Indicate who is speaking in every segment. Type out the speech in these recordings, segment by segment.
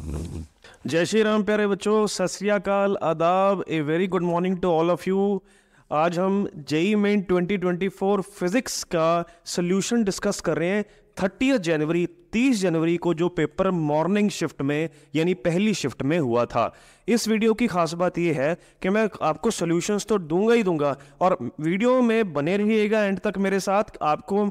Speaker 1: जय श्री राम प्यारे बच्चों, सत श्री अकाल, आदाब, a very good morning to all of you. आज हम जेई मेन 2024 फिजिक्स का सोल्यूशन डिस्कस कर रहे हैं। 30 जनवरी को जो पेपर मॉर्निंग शिफ्ट में यानी पहली शिफ्ट में हुआ था। इस वीडियो की खास बात यह है कि मैं आपको सॉल्यूशंस तो दूंगा ही दूंगा और वीडियो में बने रहिएगा एंड तक मेरे साथ। आपको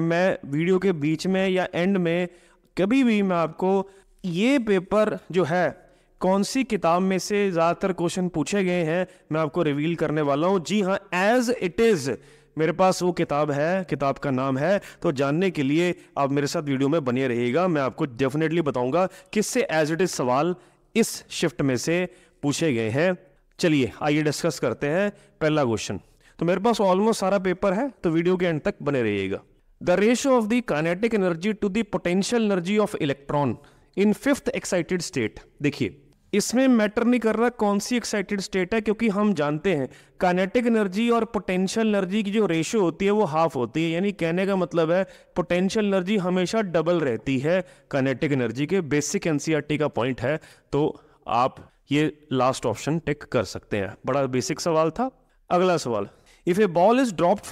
Speaker 1: मैं वीडियो के बीच में या एंड में कभी भी मैं आपको ये पेपर जो है कौन सी किताब में से ज़्यादातर क्वेश्चन पूछे गए हैं मैं आपको रिवील करने वाला हूँ। जी हाँ, एज इट इज़ मेरे पास वो किताब है, किताब का नाम है। तो जानने के लिए आप मेरे साथ वीडियो में बने रहिएगा। मैं आपको डेफिनेटली बताऊंगा किससे एज इट इज़ सवाल इस शिफ्ट में से पूछे गए हैं। चलिए आइए डिस्कस करते हैं पहला क्वेश्चन। तो मेरे पास ऑलमोस्ट सारा पेपर है, तो वीडियो के एंड तक बने रहिएगा। The ratio of the kinetic energy to the potential energy of electron in fifth excited state. देखिए, इसमें मैटर नहीं कर रहा कौन सी एक्साइटेड स्टेट है, क्योंकि हम जानते हैं काइनेटिक एनर्जी और पोटेंशियल एनर्जी की जो रेशियो होती है वो हाफ होती है। यानी कहने का मतलब है पोटेंशियल एनर्जी हमेशा डबल रहती है काइनेटिक एनर्जी के। बेसिक एनसीईआरटी का पॉइंट है, तो आप ये लास्ट ऑप्शन टिक कर सकते हैं। बड़ा बेसिक सवाल था। अगला सवाल, if a ball is dropped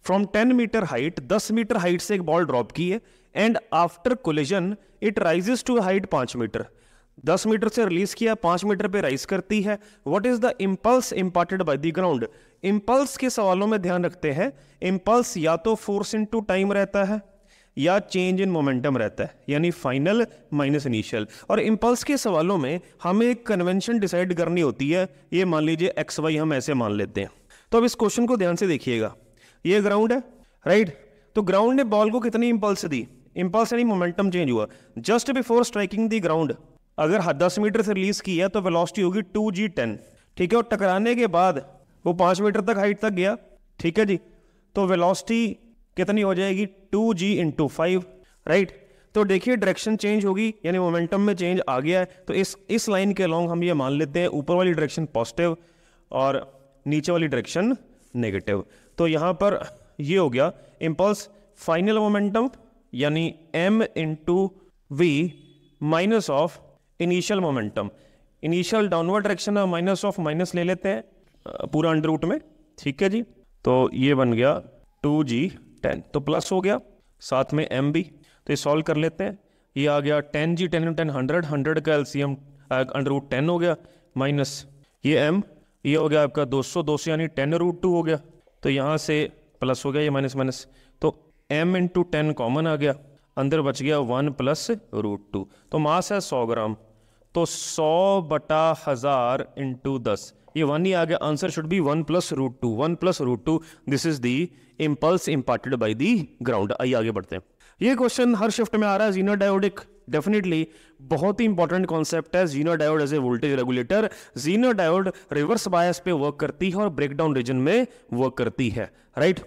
Speaker 1: from 10 metre height, 10 metre height से एक बॉल ड्रॉप की है and after collision it rises to height 5 metre. 10 metre से रिलीज किया, 5 मीटर पे राइज करती है। What is the impulse imparted by the ground. Impulse के सवालों में ध्यान रखते हैं, इंपल्स या तो फोर्स इनटू टाइम रहता है या चेंज इन मोमेंटम रहता है, यानी फाइनल माइनस इनिशियल। और इंपल्स के सवालों में हमें एक कन्वेंशन डिसाइड करनी होती है। ये मान लीजिए एक्स वाई हम ऐसे मान लेते हैं। तो अब इस क्वेश्चन को ध्यान से देखिएगा। ये ग्राउंड है, राइट। तो ग्राउंड ने बॉल को कितनी इंपल्स दी, इंपल्स यानी मोमेंटम चेंज हुआ just before striking the ground. अगर 10 मीटर से रिलीज किया तो वेलोसिटी होगी 2g10, ठीक है। और टकराने के बाद वो 5 मीटर तक हाइट तक गया, ठीक है जी। तो वेलोसिटी कितनी हो जाएगी 2g × 5, राइट। तो देखिए डायरेक्शन चेंज होगी, यानी मोमेंटम में चेंज आ गया है। तो इस लाइन के अलॉन्ग हम ये मान लेते हैं ऊपर वाली डायरेक्शन पॉजिटिव और नीचे वाली डायरेक्शन नेगेटिव। तो यहाँ पर ये हो गया इंपल्स फाइनल मोमेंटम यानी m × v minus of initial momentum. Initial downward direction है, माइनस ऑफ माइनस ले लेते हैं पूरा अंडर रूट में, ठीक है जी। तो ये बन गया 2g10, तो प्लस हो गया साथ में m भी। तो ये सॉल्व कर लेते हैं। ये आ गया 10g10 × 10 100, 100 का एलसीएम अंडर रूट 10 हो गया, माइनस ये m, ये हो गया आपका 200, 200 यानी 10√2 हो गया। तो यहाँ से प्लस हो गया, ये माइनस माइनस, तो m × 10 कॉमन आ गया, अंदर बच गया 1 + √2। तो मास है 100 ग्राम, तो 100/1000 × 10, ये 1 ही आ गया। Answer should be 1 + √2, 1 + √2। This is the impulse imparted by the ground. आइए आगे बढ़ते हैं। ये क्वेश्चन हर शिफ्ट में आ रहा है। जीनो डायोडिक डेफिनेटली बहुत ही इंपॉर्टेंट कॉन्सेप्ट है। Zener diode as a voltage regulator. Zener diode reverse bias पे वर्क करती है और ब्रेकडाउन रीजन में वर्क करती है, राइट।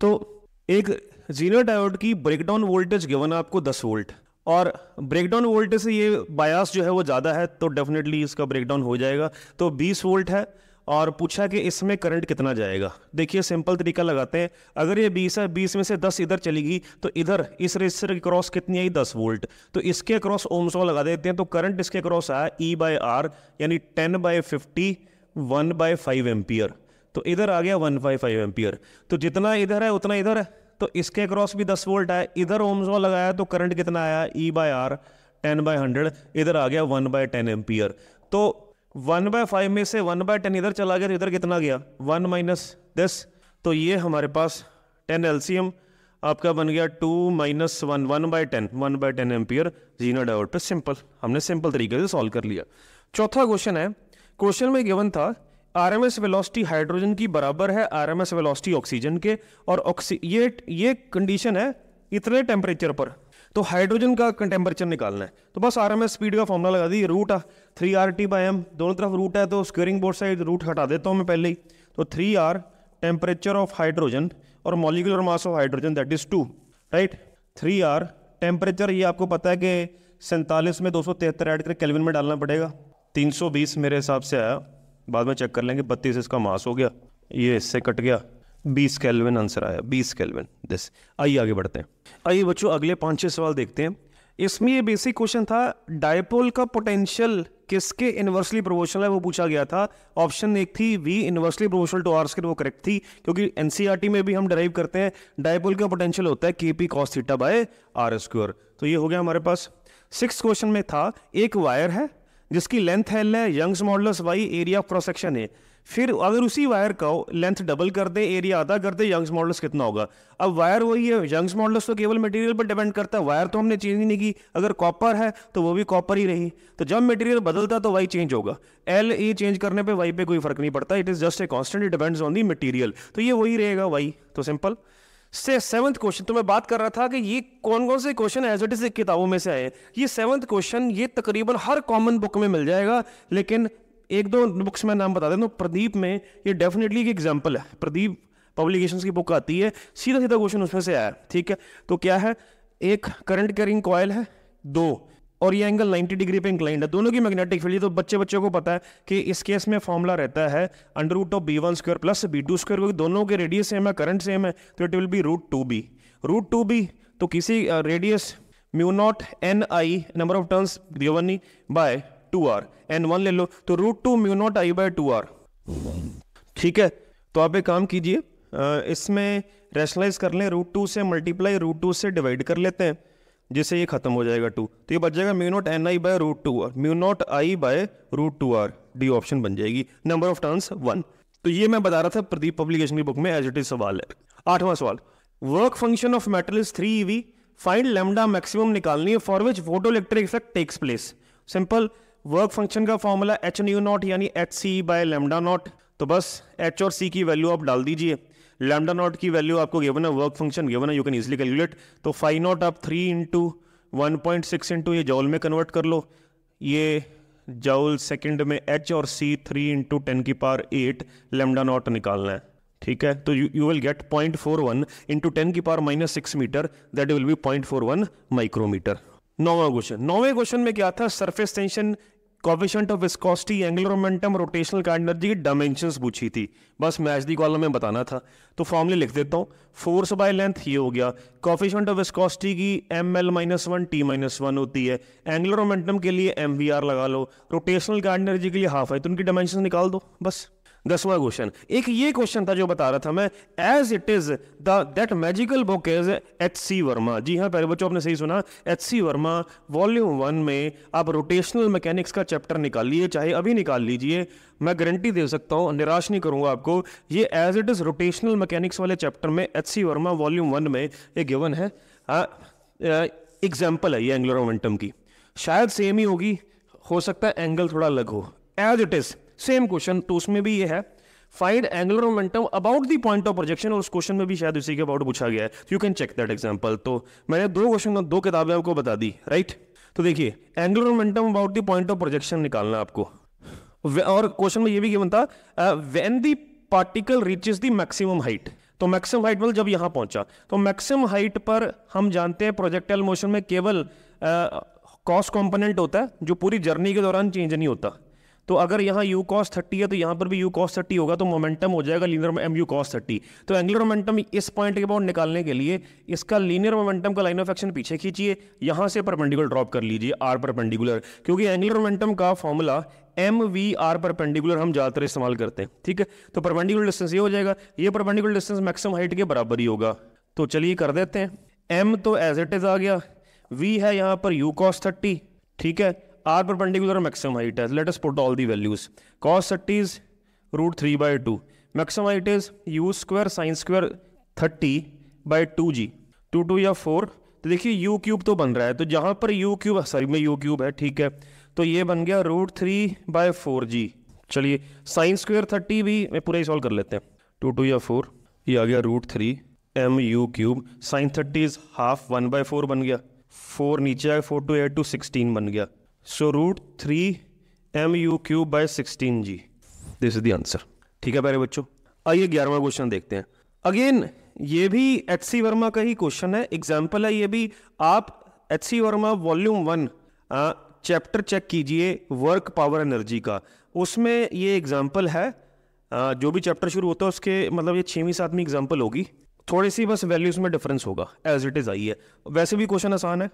Speaker 1: तो एक जीनो डायोड की ब्रेकडाउन वोल्टेज गिवन है आपको 10 वोल्ट, और ब्रेकडाउन वोल्टेज से ये बायस जो है वो ज़्यादा है, तो डेफिनेटली इसका ब्रेकडाउन हो जाएगा। तो 20 वोल्ट है और पूछा कि इसमें करंट कितना जाएगा। देखिए सिंपल तरीका लगाते हैं। अगर ये 20 है, 20 में से 10 इधर चलेगी, तो इधर इस रेजिस्टर के क्रॉस कितनी आई 10 वोल्ट। तो इसके क्रॉस ओम्स लॉ लगा देते हैं। तो करंट इसके क्रॉस आया E/R यानी 10/50 1/5 एम्पियर। तो इधर आ गया 1/5 एम्पियर। तो जितना इधर है उतना इधर है, तो इसके क्रॉस भी 10 वोल्ट आया। इधर ओम्स लॉ लगाया तो करंट कितना आया E/R 10/100, इधर आ गया 1/10 एम्पियर। तो 1/5 में से 1/10 इधर चला गया, तो इधर कितना गया 1 - 10। तो ये हमारे पास 10 एलसीएम आपका बन गया 2 - 1 1/10 एम्पियर जीनो डायोड पे। सिंपल, हमने सिंपल तरीके से सॉल्व कर लिया। चौथा क्वेश्चन है। क्वेश्चन में गिवन था आरएमएस वेलोसिटी हाइड्रोजन की बराबर है आरएमएस वेलोसिटी ऑक्सीजन के, और ये कंडीशन है इतने टेम्परेचर पर। तो हाइड्रोजन का टेम्परेचर निकालना है, तो बस आरएमएस स्पीड का फॉर्मूला लगा दी, रूट 3RT/m, दोनों तरफ रूट है तो स्क्वेयरिंग बोथ साइड रूट हटा देता हूँ मैं पहले ही। तो 3R टेम्परेचर ऑफ हाइड्रोजन और molecular mass of hydrogen that is 2, right. 3R temperature, ये आपको पता है कि 47 में 273 ऐड करके केल्विन में डालना पड़ेगा। 320 मेरे हिसाब से आया, बाद में चेक कर लेंगे। 32 इसका मास हो गया, ये इससे कट गया, 20 केल्विन आंसर आया, 20 केल्विन दिस। आइए आगे बढ़ते हैं। आइए बच्चों अगले 5-6 सवाल देखते हैं। इसमें ये बेसिक क्वेश्चन था, डायपोल का पोटेंशियल किसके इनवर्सली प्रोपोर्शनल है वो पूछा गया था। ऑप्शन एक थी V inversely proportional to R square, वो करेक्ट थी, क्योंकि एनसीईआरटी में भी हम डिराइव करते हैं डायपोल का पोटेंशियल होता है KP cos theta by R square. तो ये हो गया हमारे पास। 6th क्वेश्चन में था, एक वायर है जिसकी लेंथ L है, Young's modulus Y, area of cross section है। फिर अगर उसी वायर का लेंथ डबल कर दे, एरिया आधा कर दे, यंग्स मॉडुलस कितना होगा। अब वायर वही है, यंग्स मॉडुलस तो केवल मटेरियल पर डिपेंड करता है, वायर तो हमने चेंज ही नहीं की। अगर कॉपर है तो वो भी कॉपर ही रही, तो जब मटेरियल बदलता तो वाई चेंज होगा। LA चेंज करने पे वाई पे कोई फर्क नहीं पड़ता, it is just a constant, it depends on the material, तो ये वही रहेगा वाई। तो सिंपल। से 7th क्वेश्चन, तो मैं बात कर रहा था कि ये कौन कौन से क्वेश्चन एज इट इज किताबों में से आए। ये 7th क्वेश्चन ये तकरीबन हर कॉमन बुक में मिल जाएगा, लेकिन एक दो बुक्स में नाम बता देता हूँ। प्रदीप में ये डेफिनेटली एक एग्जाम्पल है, प्रदीप पब्लिकेशंस की बुक आती है, सीधा सीधा क्वेश्चन उसमें से आया। ठीक है, तो क्या है, एक करंट कैरिंग कॉयल है, 2, और ये एंगल 90 डिग्री पे इंक्लाइंड है, दोनों की मैग्नेटिक फील्ड। तो बच्चों को पता है कि इस केस में फॉर्मूला रहता है √B1 square plus B2 square, क्योंकि दोनों के रेडियस सेम है, करंट सेम है, तो it will be √2B। √2B तो किसी radius μ0 NI number of turns given नहीं बाय 2R, N1 ले लो, तो √2 μ0 I बाय 2R। ठीक है, तो आप एक काम कीजिए, इसमें रैशनलाइज कर लें, √2 से मल्टीप्लाई √2 से डिवाइड कर लेते हैं, जिससे ये खत्म हो जाएगा 2, तो ये बच जाएगा μ0 NI by √2R, μ0 I by √2R, D option बन जाएगी। Number of turns 1। तो ये मैं बता रहा था प्रदीप पब्लिकेशन की बुक में एज इट इज सवाल है। 8वां सवाल, work function of metal is 3 eV, find lambda maximum निकालनी है for which photo electric effect takes place. Simple, work function का फॉर्मूला h न्यू नॉट यानी HC बाय लैम्डा नॉट, तो बस H और C की वैल्यू आप डाल दीजिए, लैम्डा नॉट की वैल्यू आपको गिवन है, वर्क फंक्शन गिवन है, यू कैन इजीली कैलकुलेट। तो फाई नॉट आप 3 इंटू 1.6 इंटू ये जॉल में कन्वर्ट कर लो, ये जॉल सेकंड में H और C 3 इंटू 10 की पावर 8 लैम्डा नॉट निकालना है। ठीक है, तो यू विल गेट 0.41 इंटू 10 की power -6 metre, that will be 0.41 micrometre. 9वें क्वेश्चन में क्या था, surface tension, coefficient of viscosity, angular momentum, rotational kinetic energy की डायमेंशंस पूछी थी, बस मैच दी कॉलम में बताना था। तो फॉर्मूले लिख देता हूँ, फोर्स बाय लेंथ ये हो गया, कोएफिशिएंट ऑफ विस्कोसिटी की ml-1 t-1 होती है, एंगुलर मोमेंटम के लिए mvr लगा लो, रोटेशनल काइनेटिक एनर्जी के लिए हाफ है, तो उनकी डायमेंशंस निकाल दो बस। 10वां क्वेश्चन, एक ये क्वेश्चन था जो बता रहा था मैं, as it is that magical book is HC Verma. जी हाँ प्यारे बच्चों, आपने सही सुना, HC वर्मा वॉल्यूम 1 में आप रोटेशनल मैकेनिक्स का चैप्टर निकालिए, चाहे अभी निकाल लीजिए, मैं गारंटी दे सकता हूँ, निराश नहीं करूंगा आपको। ये as it is rotational mechanics वाले चैप्टर में HC वर्मा वॉल्यूम 1 में ये गिवन है, एग्जाम्पल है ये एंगुलर मोमेंटम की, शायद सेम ही होगी, हो सकता है एंगल थोड़ा अलग हो, as it is same question. तो उसमें भी ये है, find angular momentum about the point of projection, और उस क्वेश्चन में भी शायद उसी के अबाउट पूछा गया है, you can check that example. तो मैंने 2 क्वेश्चन 2 किताबें आपको बता दी, राइट। तो देखिए, angular momentum about the point of projection निकालना आपको, और क्वेश्चन में ये भी गिवन था, when the particle reaches the maximum height, तो मैक्सिमम हाइट मतलब जब यहां पहुंचा, तो मैक्सिमम हाइट पर हम जानते हैं प्रोजेक्टाइल मोशन में केवल कॉस कंपोनेंट होता है, जो पूरी जर्नी के दौरान चेंज नहीं होता। तो अगर यहाँ u cos 30 है तो यहाँ पर भी u cos 30 होगा, तो मोमेंटम हो जाएगा लीनियर mu cos 30। तो एंगुलर मोमेंटम इस पॉइंट के अबाउट निकालने के लिए इसका लीनियर मोमेंटम का लाइन ऑफ एक्शन पीछे खींचिए, यहाँ से परपेंडिकुलर ड्रॉप कर लीजिए r परपेंडिकुलर, क्योंकि एंगुलर मोमेंटम का फॉर्मूला mv r परपेंडिकुलर हम ज़्यादातर इस्तेमाल करते हैं। ठीक है, तो परपेंडिकुलर डिस्टेंस ये हो जाएगा, ये परपेंडिकुलर डिस्टेंस मैक्सिमम हाइट के बराबर ही होगा। तो चलिए कर देते हैं, m तो एज इट इज आ गया, v है यहाँ पर u cos 30, ठीक है, r परपेंडिकुलर मैक्सिमम हाइट है, let us put all the values, cos 30 is √3/2, maximum height is u square sin square 30/2g, 2 2 या 4, तो देखिए u क्यूब तो बन रहा है, तो जहां पर u क्यूब, सॉरी में u क्यूब है, ठीक है, तो ये बन गया √3/4g। चलिए sin स्क्वायर 30 भी मैं पूरा ही सॉल्व कर लेते हैं, 2 2 या 4, ये आ गया √3 mu³ sin 30 इज हाफ 1/4 बन गया, 4 नीचे आया, 4 2 8 2 16 बन गया, सो √3 mu³/16g, this is the answer. ठीक है प्यारे बच्चों, आइए 11वां क्वेश्चन देखते हैं। अगेन ये भी HC वर्मा का ही क्वेश्चन है, एग्जाम्पल है ये भी, आप HC Verma volume 1 chapter check कीजिए वर्क पावर एनर्जी का, उसमें ये एग्जाम्पल है, जो भी चैप्टर शुरू होता है उसके मतलब ये 6वीं 7वीं एग्जाम्पल होगी, थोड़ी सी बस वैल्यूज में डिफरेंस होगा, एज इट इज आई है। वैसे भी क्वेश्चन आसान है।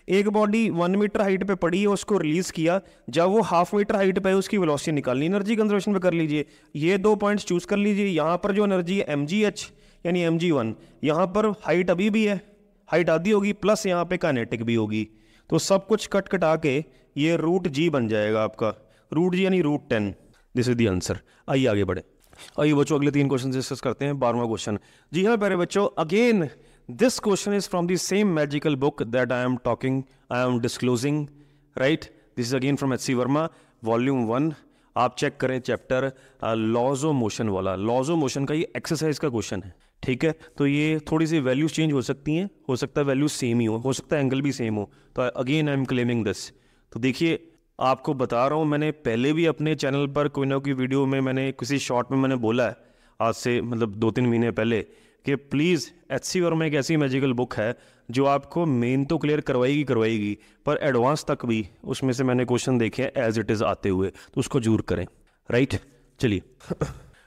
Speaker 1: एक बॉडी 1 मीटर हाइट पे पड़ी है, उसको रिलीज किया, जब वो 1/2 मीटर हाइट पे है उसकी वेलोसिटी निकालनी, एनर्जी कंजर्वेशन पे कर लीजिए। ये 2 पॉइंट्स चूज कर लीजिए। यहाँ पर जो एनर्जी है mgh यानी mg1, यहाँ पर हाइट अभी भी है, हाइट आधी होगी, प्लस यहाँ पे काइनेटिक भी होगी, तो सब कुछ कट कटा के ये √g बन जाएगा आपका, √g यानी √10। This is the answer. आइए आगे बढ़े। आइए बच्चों अगले 3 क्वेश्चन डिस्कस करते हैं। 12वां क्वेश्चन, जी हाँ प्यारे बच्चों, again this question is from the same magical book that I am disclosing, right. This is again from HC Verma, volume 1। आप चेक करें चैप्टर लॉज ऑफ मोशन वाला। लॉज ऑफ मोशन का ये एक्सरसाइज का क्वेश्चन है, ठीक है। तो ये थोड़ी सी वैल्यूज चेंज हो सकती हैं, हो सकता है वैल्यूज सेम ही हो सकता है एंगल भी सेम हो। तो again I am claiming this. तो देखिए आपको बता रहा हूँ, मैंने पहले भी अपने चैनल पर कोई ना कोई वीडियो में मैंने किसी शॉर्ट में मैंने बोला है, आज से मतलब 2-3 महीने पहले, कि प्लीज़ HC वर्मा एक ऐसी मैजिकल बुक है जो आपको मेन तो क्लियर करवाएगी पर एडवांस तक भी उसमें से मैंने क्वेश्चन देखे हैं एज इट इज़ आते हुए, तो उसको जरूर करें, राइट। चलिए,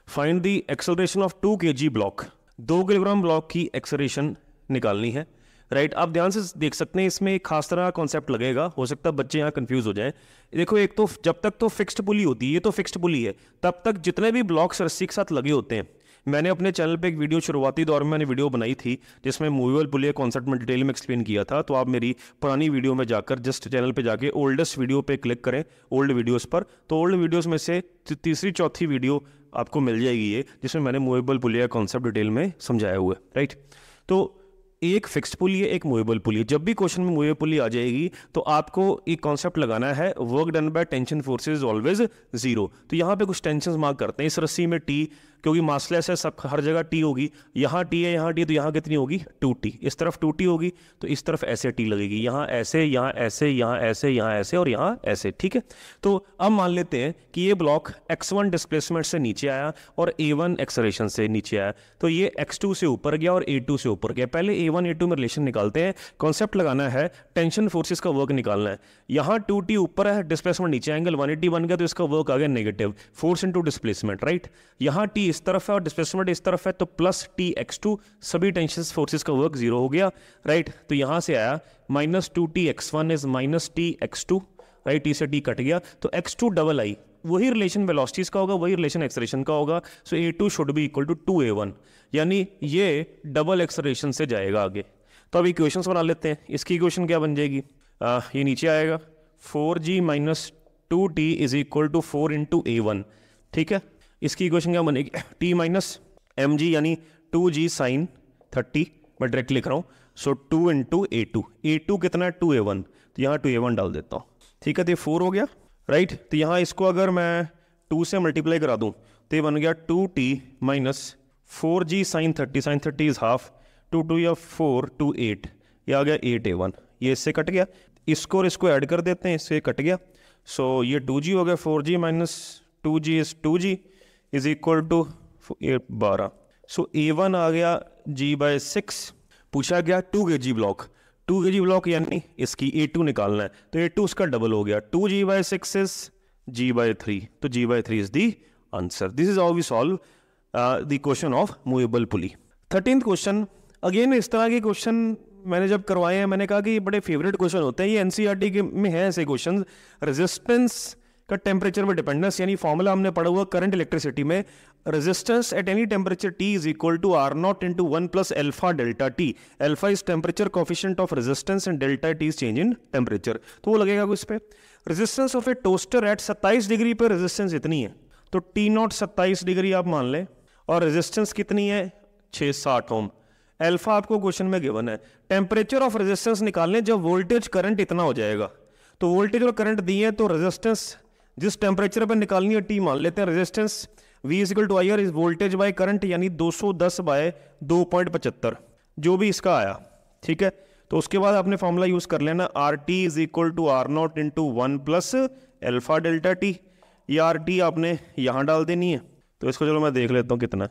Speaker 1: find the acceleration of 2 kg block. 2 kilogram block की एक्सेलरेशन निकालनी है, राइट। आप ध्यान से देख सकते हैं, इसमें एक खास तरह का कॉन्सेप्ट लगेगा, हो सकता है बच्चे यहाँ कंफ्यूज हो जाएं। देखो, एक तो जब तक तो फिक्स्ड पुली होती है, ये तो फिक्स्ड पुली है, तब तक जितने भी ब्लॉक्स रस्सी के साथ लगे होते हैं, मैंने अपने चैनल पे एक वीडियो शुरुआती दौर में मैंने वीडियो बनाई थी जिसमें मूवेबल पुली कॉन्सेप्ट में डिटेल में एक्सप्लेन किया था। तो आप मेरी पुरानी वीडियो में जाकर जस्ट चैनल पे जाके ओल्डेस्ट वीडियो पे क्लिक करें, ओल्ड वीडियोस पर, तो ओल्ड वीडियोस में से तीसरी चौथी वीडियो आपको मिल जाएगी ये, जिसमें मैंने मूवेबल पुली का कॉन्सेप्ट डिटेल में समझाया हुआ है, राइट। तो एक फिक्स्ड पुली है, एक मूवेबल पुली है। जब भी क्वेश्चन में मूवेबल पुली आ जाएगी तो आपको एक कॉन्सेप्ट लगाना है, work done by tension forces always 0। तो यहाँ पे कुछ टेंशन मार्क करते हैं। इस रस्सी में टी, क्योंकि मासलेस है, सब हर जगह टी होगी, यहाँ टी है, यहाँ टी, तो यहाँ कितनी होगी 2t। इस तरफ 2t होगी तो इस तरफ ऐसे टी लगेगी, यहाँ ऐसे, यहाँ ऐसे, यहाँ ऐसे, यहाँ ऐसे और यहाँ ऐसे, ठीक है। तो अब मान लेते हैं कि ये ब्लॉक x1 डिस्प्लेसमेंट से नीचे आया और a1 एक्सेलरेशन से नीचे आया, तो ये x2 से ऊपर गया और a2 से ऊपर गया। पहले a1 a2 में रिलेशन निकालते हैं। कॉन्सेप्ट लगाना है, टेंशन फोर्सेस का वर्क निकालना है। यहाँ 2t ऊपर है, डिस्प्लेसमेंट नीचे, एंगल 180 बन गया, तो इसका वर्क आ गया negative, force into displacement, right. यहाँ t इस तरफ है और डिस्प्लेसमेंट इस तरफ है, तो प्लस t x2, सभी टेंशन फोर्सेस का वर्क 0 हो गया, राइट। तो यहाँ से आया -2t x1 is -t x2, right. t से t कट गया, तो x2 डबल आई, वही रिलेशन वेलोसिटीज का होगा, वही रिलेशन एक्सेलरेशन का होगा। So a2 should be equal to 2a1, यानी ये डबल एक्सेलरेशन से जाएगा आगे। तो अब इक्वेशंस बना लेते हैं। इसकी इक्वेशन क्या बन जाएगी, ये नीचे आएगा 4g - 2t is equal to 4 × a1, ठीक है। इसकी इक्वेशन क्या बनेगी, t - mg यानी 2g sin 30, मैं डायरेक्ट लिख रहा हूँ। सो 2 × a2, a2 कितना है 2a1, तो यहाँ 2a1 डाल देता हूँ, ठीक है। तो 4 हो गया, राइट। तो यहाँ इसको अगर मैं 2 से मल्टीप्लाई करा दूँ तो ये बन गया 2t - 4g sin 30, sin 30 is half, 2 2 या 4 2 8, ये आ गया 8a1, ये इससे कट गया। इसको और इसको ऐड कर देते हैं, इससे कट गया। सो ये 2g हो गया, 4g - 2g is 2g is equal to 12। So a1 आ गया g/6। पूछा गया 2 kg ब्लॉक, 2 kg ब्लॉक यानी इसकी a2 निकालना है, तो a2 उसका डबल हो गया, 2g/6 इज g/3, तो g/3 is the answer. This is how we solve the question of movable pulley. 13th question, again इस तरह के क्वेश्चन मैंने जब करवाए हैं, मैंने कहा कि ये बड़े फेवरेट क्वेश्चन होते हैं, ये एनसीईआरटी के में है ऐसे क्वेश्चन। रेजिस्टेंस का टेम्परेचर में डिपेंडेंस, यानी फॉर्मूला हमने पढ़ा हुआ करंट इलेक्ट्रिसिटी में, resistance at any temperature T is equal to R0 × 1 + alpha delta T। Alpha is temperature coefficient of resistance and delta T is change in temperature. तो वो लगेगा इस पे, resistance of a toaster at 27 degree पे resistance इतनी है, तो T0 27 degree आप मान लें, और रेजिस्टेंस कितनी है 660 ओम। अल्फा आपको क्वेश्चन में गिवन है। टेम्परेचर ऑफ रेजिस्टेंस निकालने जब वोल्टेज करंट इतना हो जाएगा, तो वोल्टेज और करंट दिए, तो रेजिस्टेंस जिस टेम्परेचर पर निकालनी है T मान लेते हैं। Resistance V = IR is voltage by current, यानी 210/2.75, जो भी इसका आया, ठीक है। तो उसके बाद आपने फॉर्मूला यूज कर लेना, RT is equal to R0 × 1 + alpha delta T। ये RT आपने यहाँ डाल देनी है, तो इसको चलो मैं देख लेता हूँ कितना है,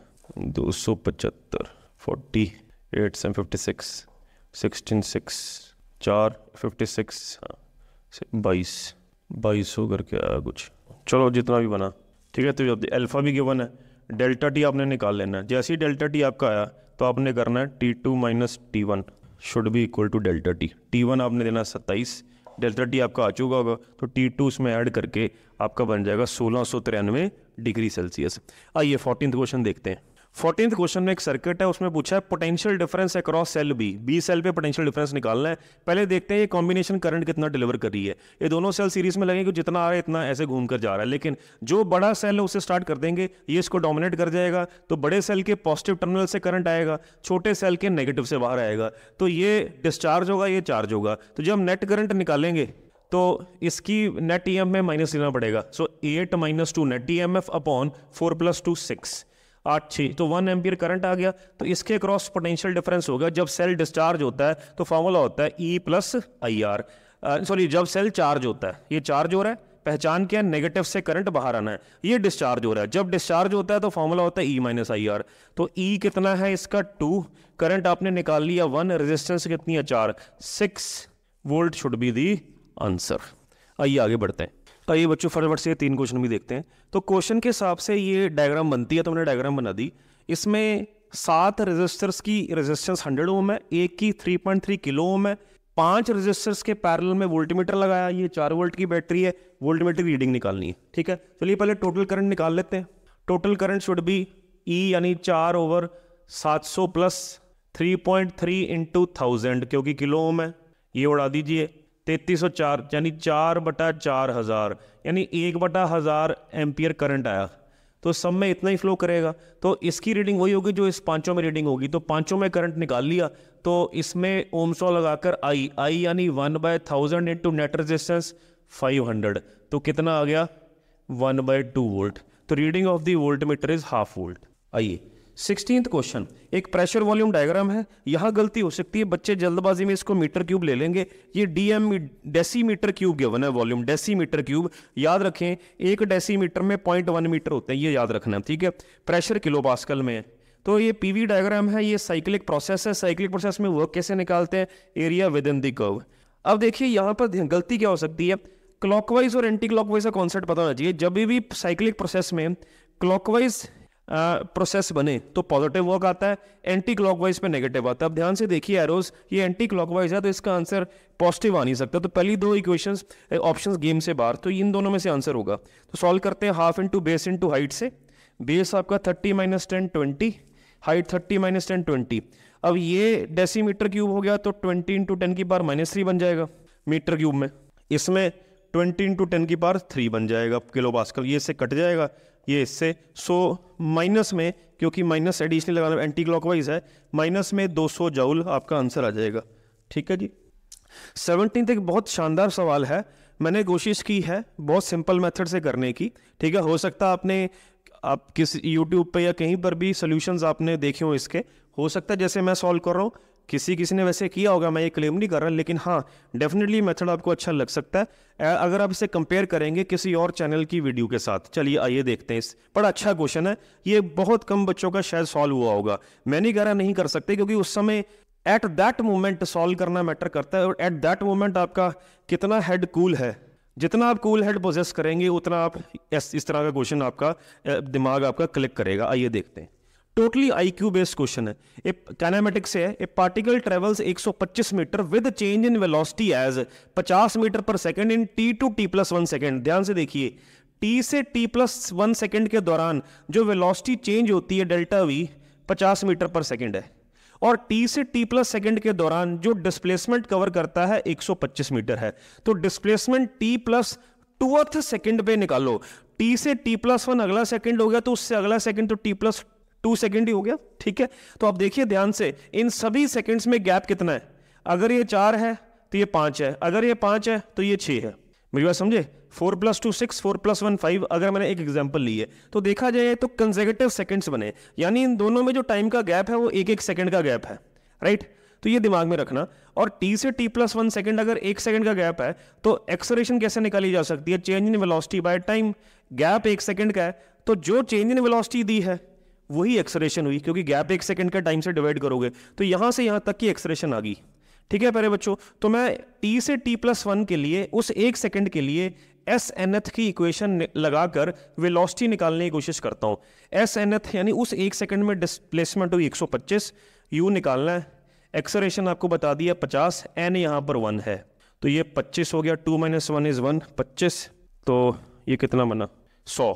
Speaker 1: 275 40 8 7 56 16 6 4 56 22 करके आया कुछ, चलो जितना भी बना, ठीक है। तो अल्फा भी गिवन है डेल्टा टी आपने निकाल लेना है। जैसे ही डेल्टा टी आपका आया तो आपने करना है T2 minus T1 should be equal to delta T. T1 आपने देना 27, डेल्टा टी आपका आ चुका होगा तो T2 उसमें ऐड करके आपका बन जाएगा 1693 डिग्री सेल्सियस। आइए 14th क्वेश्चन देखते हैं। 14th क्वेश्चन में एक सर्किट है, उसमें पूछा है potential difference across cell B cell पे पोटेंशियल डिफरेंस निकालना है। पहले देखते हैं ये कॉम्बिनेशन करंट कितना डिलीवर कर रही है। ये दोनों सेल सीरीज में लगेंगे, जितना आ रहा है इतना ऐसे घूम कर जा रहा है, लेकिन जो बड़ा सेल है उसे स्टार्ट कर देंगे, ये इसको डोमिनेट कर जाएगा तो बड़े सेल के पॉजिटिव टर्मिनल से करंट आएगा, छोटे सेल के नेगेटिव से बाहर आएगा, तो ये डिस्चार्ज होगा, ये चार्ज होगा। तो जब हम नेट करंट निकालेंगे तो इसकी नेट ईएमएफ में माइनस लेना पड़ेगा। सो 8 minus 2 net EMF upon 4 plus 2 6 8 6, तो 1 एम्पियर करंट आ गया। तो इसके क्रॉस पोटेंशियल डिफरेंस होगा। जब सेल डिस्चार्ज होता है तो फॉर्मूला होता है E plus I R, sorry जब सेल चार्ज होता है, ये चार्ज हो रहा है, पहचान क्या, नेगेटिव से करंट बाहर आना है, ये डिस्चार्ज हो रहा है। जब डिस्चार्ज होता है तो फॉर्मूला होता है E माइनस आई आर। तो E कितना है इसका 2, करंट आपने निकाल लिया 1, रेजिस्टेंस कितनी है 4, 6 volt should be the answer. आइए आगे बढ़ते हैं। आइए बच्चों फटाफट से 3 क्वेश्चन भी देखते हैं। तो क्वेश्चन के हिसाब से ये डायग्राम बनती है, तो मैंने डायग्राम बना दी। इसमें 7 रेजिस्टर्स की रेजिस्टेंस 100 ओम है, एक की 3.3 किलो ओम है, 5 रेजिस्टर्स के पैरेलल में वोल्टमीटर लगाया, ये 4 वोल्ट की बैटरी है, वोल्टमीटर की रीडिंग निकालनी है। ठीक है, चलिए पहले टोटल करंट निकाल लेते हैं। Total current should be E यानी 4/700 प्लस 3.3 इंटू 1000, क्योंकि किलो ओम है, ये उड़ा दीजिए, 3304 यानी 4/4000 यानी 1/1000 एम्पियर करंट आया। तो सब में इतना ही फ्लो करेगा, तो इसकी रीडिंग वही होगी जो इस पांचों में रीडिंग होगी। तो पांचों में करंट निकाल लिया, तो इसमें ओम्स लॉ लगाकर आई यानी 1/1000 इंटू नेट रेजिस्टेंस 500, तो कितना आ गया 1/2 वोल्ट। तो reading of the volt meter is half volt. आइए 16th क्वेश्चन, एक प्रेशर वॉल्यूम डायग्राम है। यहां गलती हो सकती है, बच्चे जल्दबाजी में इसको मीटर क्यूब ले लेंगे। ये डेसीमीटर क्यूब गिवन है, वॉल्यूम डेसीमीटर क्यूब। याद रखें, एक डेसीमीटर में 0.1 मीटर होते हैं, ये याद रखना, ठीक है। प्रेशर किलो पास्कल में है। तो ये पीवी डायग्राम है, ये साइक्लिक प्रोसेस है। साइक्लिक प्रोसेस में वर्क कैसे निकालते हैं, area with in the curve. अब देखिए यहां पर गलती क्या हो सकती है, क्लॉकवाइज और एंटी क्लॉकवाइज का कॉन्सेप्ट पता होना चाहिए। जब भी साइक्लिक प्रोसेस में क्लॉकवाइज प्रोसेस बने तो पॉजिटिव वर्क आता है, एंटी क्लॉकवाइज पे नेगेटिव आता है। अब ध्यान से देखिए एरोज, ये एंटी क्लॉकवाइज है तो इसका आंसर पॉजिटिव आ नहीं सकता। तो पहली 2 इक्वेशंस ऑप्शंस गेम से बाहर, तो इन दोनों में से आंसर होगा। तो सॉल्व करते हैं, half into base into height से। बेस आपका 30 - 10 20, हाइट 30 - 10 20। अब ये डेसीमीटर क्यूब हो गया तो 20 × 10⁻³ बन जाएगा मीटर क्यूब में। इसमें 20 × 10⁻³ बन जाएगा किलो पास्कल। ये इससे कट जाएगा, ये इससे। सो माइनस में, क्योंकि माइनस एडिशनल लगाना एंटी क्लॉकवाइज है, माइनस में 200 जूल आपका आंसर आ जाएगा। ठीक है जी। 17th एक बहुत शानदार सवाल है, मैंने कोशिश की है बहुत सिंपल मेथड से करने की। ठीक है, हो सकता है आप किस यूट्यूब पे या कहीं पर भी सॉल्यूशंस आपने देखे हो इसके, हो सकता है जैसे मैं सॉल्व कर रहा हूँ किसी ने वैसे किया होगा, मैं ये क्लेम नहीं कर रहा, लेकिन हाँ डेफिनेटली मेथड आपको अच्छा लग सकता है अगर आप इसे कंपेयर करेंगे किसी और चैनल की वीडियो के साथ। चलिए आइए देखते हैं। इस बड़ा अच्छा क्वेश्चन है, ये बहुत कम बच्चों का शायद सॉल्व हुआ होगा। मैं नहीं कह रहा नहीं कर सकते, क्योंकि उस समय एट दैट मोमेंट सॉल्व करना मैटर करता है, और एट दैट मोमेंट आपका कितना हेड कूल है। जितना आप कूल हेड पोजेस करेंगे उतना आप इस तरह का क्वेश्चन आपका दिमाग आपका क्लिक करेगा। आइए देखते हैं। टोटली IQ बेस्ड क्वेश्चन है, काइनेमेटिक्स से है। A particle travels 125 metre with change in velocity as 50 metre per second in T to T+1 second. ध्यान से देखिए, T से T+1 सेकंड के दौरान जो वेलोसिटी चेंज होती है delta V 50 metre per second है, और T से T+ सेकंड के दौरान जो डिस्प्लेसमेंट कवर करता है 125 मीटर है। तो डिस्प्लेसमेंट T+2 सेकंड पे निकालो। T से T+1 अगला सेकंड हो गया, तो उससे अगला सेकंड तो T+2 सेकंड ही हो गया। ठीक है, तो आप देखिए ध्यान से, इन सभी सेकंड्स में गैप कितना है। अगर ये 4 है तो ये 5 है, अगर ये 5 है तो ये 6 है। मेरी बात समझे, 4 + 2 6, 4 + 1 5। अगर मैंने एक एग्जांपल ली है तो देखा जाए तो कंसेक्यूटिव सेकंड्स बने, यानी इन दोनों में जो टाइम का गैप है वो 1-1 सेकंड का गैप है, राइट। तो ये दिमाग में रखना। और T से T+1 सेकंड अगर 1 सेकंड का गैप है तो एक्सेलरेशन कैसे निकाली जा सकती है, change in velocity by time. Gap 1 second का है तो जो चेंज इन वेलोसिटी दी है वही एक्सेलरेशन हुई, क्योंकि गैप 1 सेकंड का टाइम से डिवाइड करोगे तो यहां से यहां तक की एक्सेलरेशन आ गई। ठीक है प्यारे बच्चों, तो मैं T से T+1 के लिए उस 1 सेकंड के लिए एस एनथ की इक्वेशन लगाकर वेलोसिटी निकालने की कोशिश करता हूँ। एस एनथ यानी उस एक सेकंड में डिस्प्लेसमेंट हुई 125, यू निकालना है, एक्सेलरेशन आपको बता दिया 50, एन यहाँ पर 1 है, तो ये 25 हो गया, 2 - 1 = 1, 25, तो ये कितना बना 100।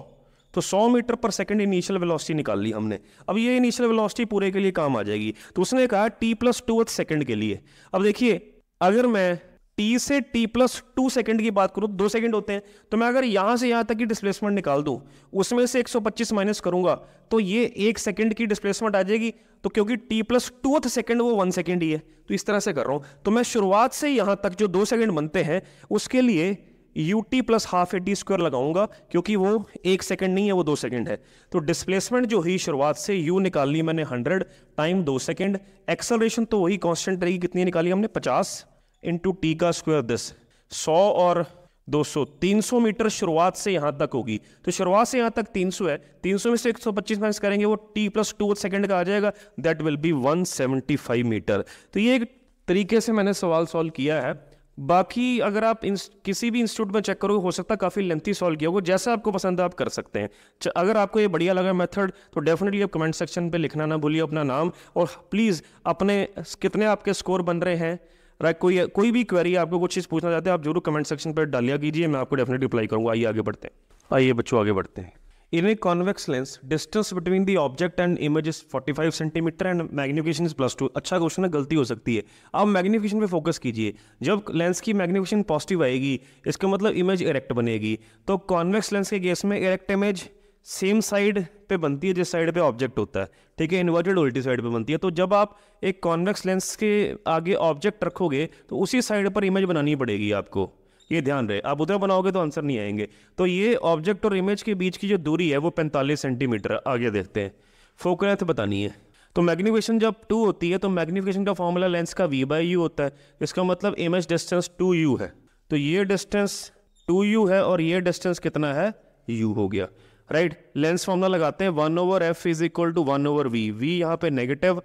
Speaker 1: तो 100 metre per second initial velocity निकाल ली हमने। अब ये इनिशियल वेलोसिटी पूरे के लिए काम आ जाएगी। तो उसने कहा t+2 सेकंड के लिए। अब देखिए अगर मैं t से t+2 सेकंड की बात करूं, 2 सेकंड होते हैं, तो मैं अगर यहां से यहां तक की डिस्प्लेसमेंट निकाल दूं, उसमें से 125 माइनस करूंगा तो ये 1 सेकंड की डिस्प्लेसमेंट आ जाएगी। तो क्योंकि t+2 सेकंड वो 1 सेकंड ही है, तो इस तरह से कर रहा हूं। तो मैं शुरुआत से यहां तक जो 2 सेकंड बनते हैं उसके लिए ut + ½ at² लगाऊंगा, क्योंकि वो 1 सेकंड नहीं है, वो 2 सेकंड है। तो डिस्प्लेसमेंट जो हुई शुरुआत से u निकाल ली मैंने 100 टाइम 2 सेकंड, एक्सेलरेशन तो वही कांस्टेंट रहेगी, कितनी निकाली हमने 50 × t², दिस 100 और 200, 300 मीटर शुरुआत से यहां तक होगी। तो शुरुआत से यहां तक 300 है, 300 में से 125 माइनस करेंगे वो t+2 सेकंड का आ जाएगा, दैट विल बी 175 मीटर। तो ये एक तरीके से मैंने सवाल सॉल्व किया है। बाकी अगर आप किसी भी इंस्टीट्यूट में चेक करोगे, हो सकता है काफ़ी लेंथी सॉल्व किया होगा, जैसा आपको पसंद है आप कर सकते हैं। अगर आपको ये बढ़िया लगा मेथड तो डेफिनेटली आप कमेंट सेक्शन पे लिखना ना भूलिए अपना नाम, और प्लीज़ अपने कितने आपके स्कोर बन रहे हैं, राइट, कोई भी क्वेरी आपको कुछ चीज़ पूछना चाहते हैं आप जरूर कमेंट सेक्शन पर डालिया कीजिए, मैं आपको डेफिनेटली रिप्लाई करूँगा। आइए आगे बढ़ते हैं। आइए बच्चों आगे बढ़ते हैं। In a convex lens, distance between the object and image is 45 centimetre and magnification is +2। अच्छा क्वेश्चन है, गलती हो सकती है। आप मैग्निफिकेशन पे फोकस कीजिए। जब लेंस की मैग्निफिकेशन पॉजिटिव आएगी इसका मतलब इमेज इरेक्ट बनेगी। तो कॉन्वेक्स लेंस के केस में इरेक्ट इमेज सेम साइड पे बनती है जिस साइड पे ऑब्जेक्ट होता है, ठीक है, इन्वर्टेड उल्टी साइड पे बनती है। तो जब आप एक कॉन्वेक्स लेंस के आगे ऑब्जेक्ट रखोगे तो उसी साइड पर इमेज बनानी पड़ेगी आपको, ये ध्यान रहे। आप उधर बनाओगे तो आंसर नहीं आएंगे। तो ये ऑब्जेक्ट और इमेज के बीच की जो दूरी है वो 45 सेंटीमीटर। आगे देखते हैं, फोकल लेंथ बतानी है। तो मैग्निफिकेशन जब 2 होती है तो मैग्निफिकेशन का फॉर्मूला लेंस का v/u होता है, इसका मतलब इमेज डिस्टेंस 2u है। तो ये डिस्टेंस 2u है और ये डिस्टेंस कितना है, u हो गया, राइट। लेंस फॉर्मूला लगाते हैं, 1/f = 1/v। v यहाँ पे नेगेटिव,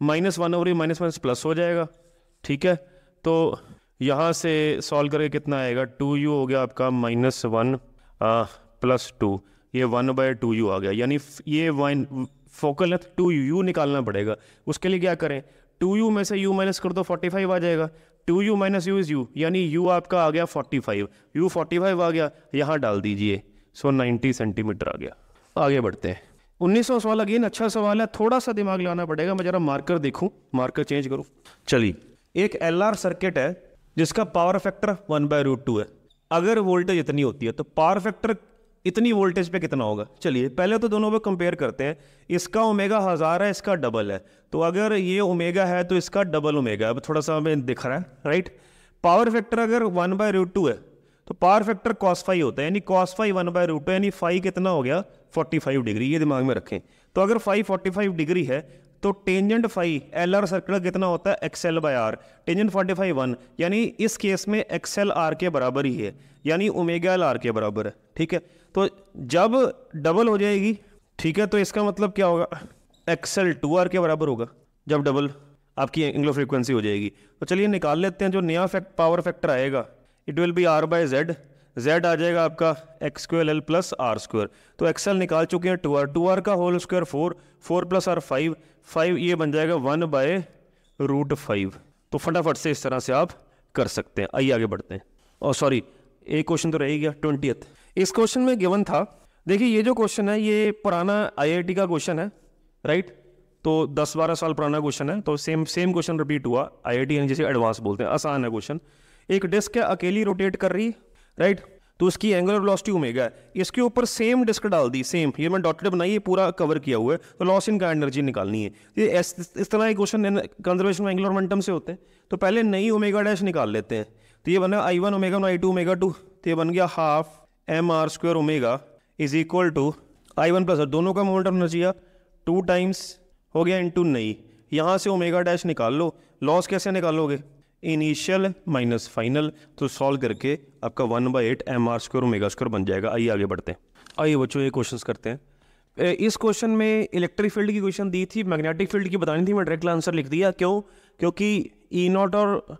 Speaker 1: -1/v माइनस प्लस हो जाएगा, ठीक है। तो यहाँ से सॉल्व करके कितना आएगा, 2u हो गया आपका -1 + 2, ये 1/2u आ गया। यानी ये फोकल लेंथ 2u निकालना पड़ेगा। उसके लिए क्या करें, 2u में से u माइनस कर दो, 45 आ जाएगा। 2u - u इज u, यानी u आपका आ गया 45, u 45 आ गया, यहाँ डाल दीजिए, सो 90 सेंटीमीटर आ गया। आगे बढ़ते हैं। 19वां सवाल अगेन अच्छा सवाल है, थोड़ा सा दिमाग लगाना पड़ेगा। मैं जरा मार्कर देखूँ, मार्कर चेंज करूँ। चलिए, एक LR सर्किट है जिसका पावर फैक्टर 1/√2 है। अगर वोल्टेज इतनी होती है तो पावर फैक्टर इतनी वोल्टेज पे कितना होगा। चलिए पहले तो दोनों पे कंपेयर करते हैं। इसका ओमेगा 1000 है, इसका डबल है, तो अगर ये ओमेगा है तो इसका डबल ओमेगा। अब थोड़ा सा हमें दिख रहा है, राइट। पावर फैक्टर अगर 1/√2 है तो पावर फैक्टर cos φ होता है, यानी cos φ 1/√2, यानी फाई कितना हो गया 45 डिग्री। ये दिमाग में रखें। तो अगर फाई 45 डिग्री है तो टेंजेंट फाई LR सर्किट का कितना होता है, XL/R। टेंजेंट 45 1, यानी इस केस में XL/R के बराबर ही है, यानी ओमेगा LR के बराबर है, ठीक है। तो जब डबल हो जाएगी, ठीक है, तो इसका मतलब क्या होगा, XL/2R के बराबर होगा जब डबल आपकी एंगुलर फ्रीक्वेंसी हो जाएगी। तो चलिए निकाल लेते हैं। जो नया पावर फैक्टर आएगा it will B R/Z। Z आ जाएगा आपका x² L + R²। तो XL निकाल चुके हैं 2R, 2R का होल स्क्वायर 4, 4 + R 5, 5 ये बन जाएगा 1/√5। तो फटाफट से इस तरह से आप कर सकते हैं। आइए आगे बढ़ते हैं। और सॉरी, एक क्वेश्चन तो रह गया 20th। इस क्वेश्चन में गिवन था, देखिए ये जो क्वेश्चन है ये पुराना IIT का क्वेश्चन है, राइट। तो 10-12 साल पुराना क्वेश्चन है, तो सेम क्वेश्चन रिपीट हुआ। IIT यानी जिसे एडवांस बोलते हैं, आसान है क्वेश्चन। एक डिस्क है अकेली रोटेट कर रही, राइट, तो उसकी एंगुलर वेलोसिटी ओमेगा है। इसके ऊपर सेम डिस्क डाल दी, सेम, ये मैं डॉटेड बनाई, ये पूरा कवर किया हुआ है, तो लॉस इन का एनर्जी निकालनी है। ये इस तरह के क्वेश्चन कंजर्वेशन में एंगुलर मोमेंटम से होते हैं। तो पहले नई ओमेगा डैश निकाल लेते हैं। तो ये बना I1 ओमेगा 1, I2 ओमेगा 2, तो ये बन गया ½ mR² omega is equal to I1 + दोनों का मोमेंट ऑफ एनर्जी 2 टाइम्स हो गया इनटू नई। यहाँ से ओमेगा डैश निकाल लो। लॉस कैसे निकालोगे, इनिशियल माइनस फाइनल। तो सॉल्व करके आपका 1/8 mR² ओमेगा² बन जाएगा। आइए आगे बढ़ते हैं। आइए बच्चों ये क्वेश्चंस करते हैं। इस क्वेश्चन में इलेक्ट्रिक फील्ड की क्वेश्चन दी थी, मैग्नेटिक फील्ड की बतानी थी, मैं डायरेक्ट आंसर लिख दिया। क्यों, क्योंकि E0 और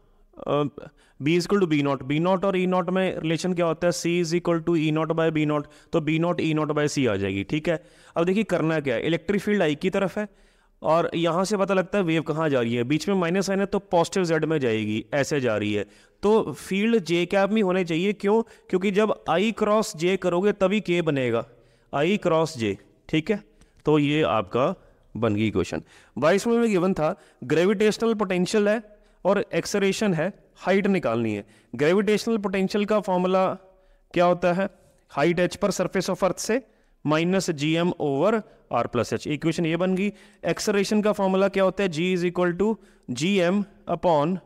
Speaker 1: b is equal to b not और ई नॉट में रिलेशन क्या होता है, c is equal to e not by b not, तो b not e not by c आ जाएगी, ठीक है। अब देखिए करना क्या है, इलेक्ट्रिक फील्ड आई की तरफ है और यहाँ से पता लगता है वेव कहाँ जा रही है, बीच में माइनस साइन है तो पॉजिटिव जेड में जाएगी, ऐसे जा रही है, तो फील्ड जे कैप में होने चाहिए। क्यों? क्योंकि जब आई क्रॉस जे करोगे तभी के बनेगा, आई क्रॉस जे, ठीक है। तो ये आपका बन गई क्वेश्चन। 22वें में गिवन था ग्रेविटेशनल पोटेंशियल है और एक्सेलरेशन है, हाइट निकालनी है। ग्रेविटेशनल पोटेंशियल का फॉर्मूला क्या होता है, हाइट h पर सरफेस ऑफ अर्थ से minus G M over R plus H, equation ये बन गई। एक्सेलरेशन का फॉर्मूला क्या होता है, g is equal to G M upon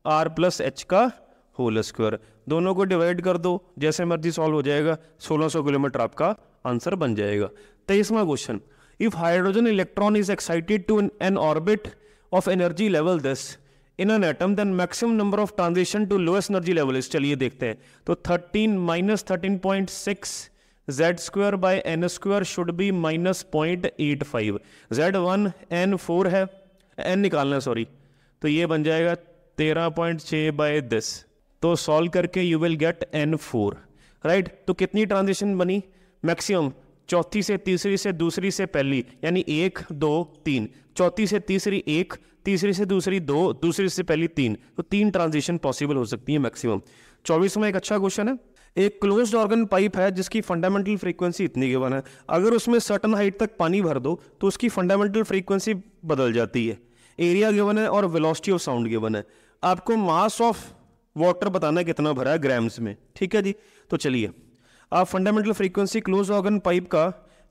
Speaker 1: R plus H का होल स्क्वायर, दोनों को डिवाइड कर दो, जैसे मर्जी सॉल्व हो जाएगा, 1600 किलोमीटर आपका आंसर बन जाएगा। 23वां question, if hydrogen electron is excited to n orbit of energy level this in an atom then maximum number of transition to lowest energy level is, चलिए देखते हैं। तो 13 minus 13.6 z square by n square should be minus 0.85, Z1 N4 है, N निकालना है sorry, तो ये बन जाएगा 13.6 बाई 10, तो सॉल्व करके you will get N4, right. तो कितनी ट्रांजिशन बनी, मैक्सिमम चौथी से तीसरी से दूसरी से पहली, यानी 1 2 3, चौथी से तीसरी 1, तीसरी से दूसरी 2, दूसरी से पहली 3, तो 3 ट्रांजिशन पॉसिबल हो सकती है मैक्सिमम। 24 में एक अच्छा क्वेश्चन है, एक क्लोज्ड ऑर्गन पाइप है जिसकी फंडामेंटल फ्रीक्वेंसी इतनी गिवन है, अगर उसमें सर्टन हाइट तक पानी भर दो तो उसकी फंडामेंटल फ्रीक्वेंसी बदल जाती है। एरिया गिवन है और वेलोसिटी ऑफ साउंड गिवन है, आपको मास ऑफ वाटर बताना है कितना भरा है ग्राम्स में, ठीक है जी। तो चलिए आप fundamental frequency close organ pipe का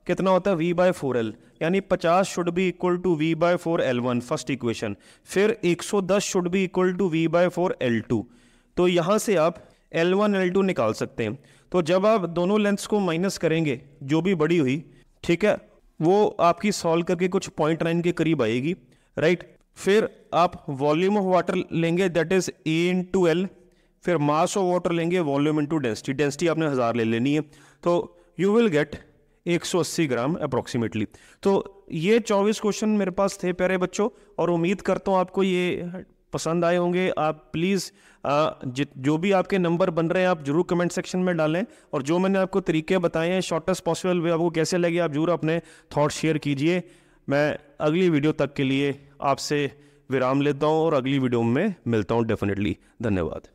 Speaker 1: कितना होता है, V/4L, यानी 50 should be equal to V/4L1 first equation, फिर 110 should be equal to V/4L2, तो यहाँ से आप L1 L2 निकाल सकते हैं। तो जब आप दोनों लेंथ्स को माइनस करेंगे जो भी बड़ी हुई, ठीक है, वो आपकी सॉल्व करके कुछ 0.9 के करीब आएगी, राइट। फिर आप वॉल्यूम ऑफ वाटर लेंगे that is A into L, फिर मास ऑफ वाटर लेंगे वॉल्यूम इंटू डेंसिटी, डेंसिटी आपने 1000 ले लेनी है, तो you will get 180 gram approximately. तो ये 24 क्वेश्चन मेरे पास थे प्यारे बच्चों, और उम्मीद करता हूँ आपको ये पसंद आए होंगे। आप प्लीज़ जो भी आपके नंबर बन रहे हैं आप जरूर कमेंट सेक्शन में डालें, और जो मैंने आपको तरीके बताए हैं शॉर्टेस्ट पॉसिबल वे आपको कैसे लगे आप जरूर अपने थॉट शेयर कीजिए। मैं अगली वीडियो तक के लिए आपसे विराम लेता हूँ और अगली वीडियो में मिलता हूँ डेफिनेटली। धन्यवाद।